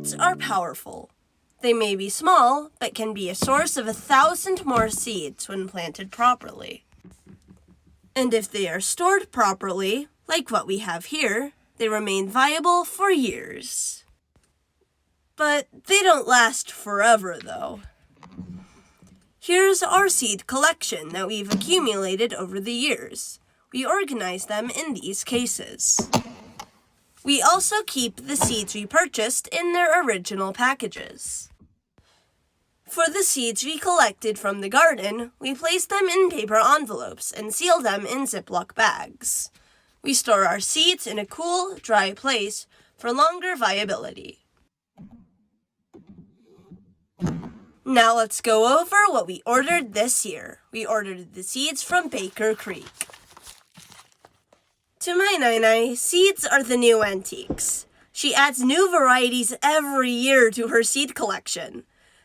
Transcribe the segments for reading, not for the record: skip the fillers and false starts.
Seeds are powerful. They may be small, but can be a source of 1,000 more seeds when planted properly. And if they are stored properly, like what we have here, they remain viable for years. But they don't last forever, though. Here's our seed collection that we've accumulated over the years. We organize them in these cases. We also keep the seeds we purchased in their original packages. For the seeds we collected from the garden, we place them in paper envelopes and seal them in Ziploc bags. We store our seeds in a cool, dry place for longer viability. Now let's go over what we ordered this year. We ordered the seeds from Baker Creek. To my Nai, seeds are the new antiques. She adds new varieties every year to her seed collection.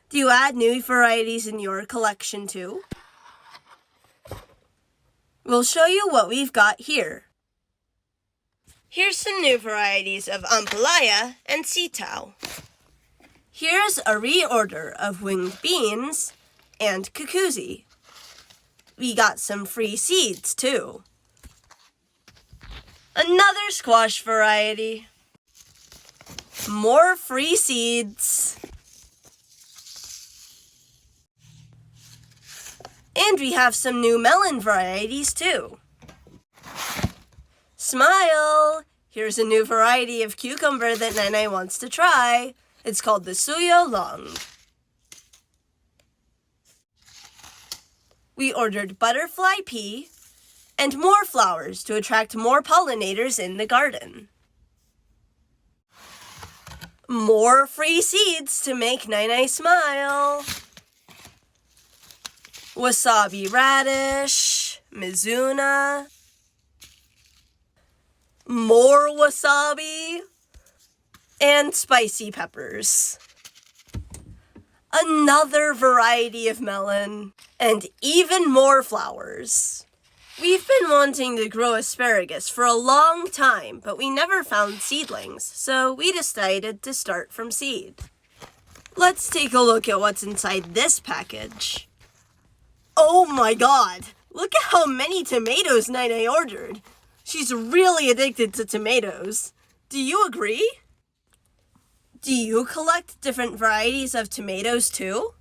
Do you add new varieties in your collection too? We'll show you what we've got here. Here's some new varieties of ampalaya and sitaw. Here's a reorder of winged beans and kukuzi. We got some free seeds too. Another squash variety. More free seeds. And we have some new melon varieties too. Smile! Here's a new variety of cucumber that Nai wants to try. It's called the suyo long. We ordered butterfly pea and more flowers to attract more pollinators in the garden. More free seeds to make Nai smile. Wasabi radish, mizuna. More wasabi. And spicy peppers. Another variety of melon, and even more flowers. We've been wanting to grow asparagus for a long time, but we never found seedlings, so we decided to start from seed. Let's take a look at what's inside this package. Oh my god! Look at how many tomatoes Nai ordered. She's really addicted to tomatoes. Do you agree? Do you collect different varieties of tomatoes too?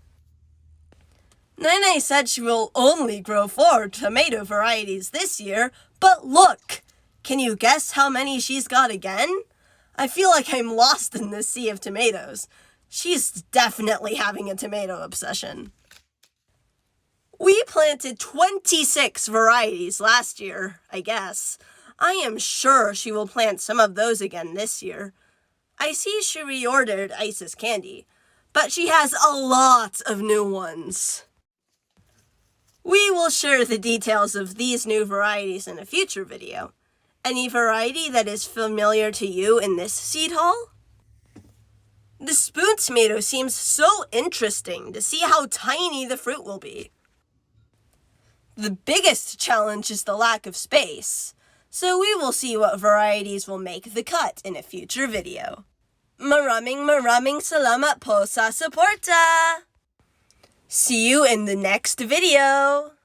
Nai said she will only grow 4 tomato varieties this year, but look! Can you guess how many she's got again? I feel like I'm lost in this sea of tomatoes. She's definitely having a tomato obsession. We planted 26 varieties last year, I guess. I am sure she will plant some of those again this year. I see she reordered Isis candy, but she has a lot of new ones. We will share the details of these new varieties in a future video. Any variety that is familiar to you in this seed haul? The spoon tomato seems so interesting to see how tiny the fruit will be. The biggest challenge is the lack of space, so we will see what varieties will make the cut in a future video. Maraming salamat po sa supporta! See you in the next video!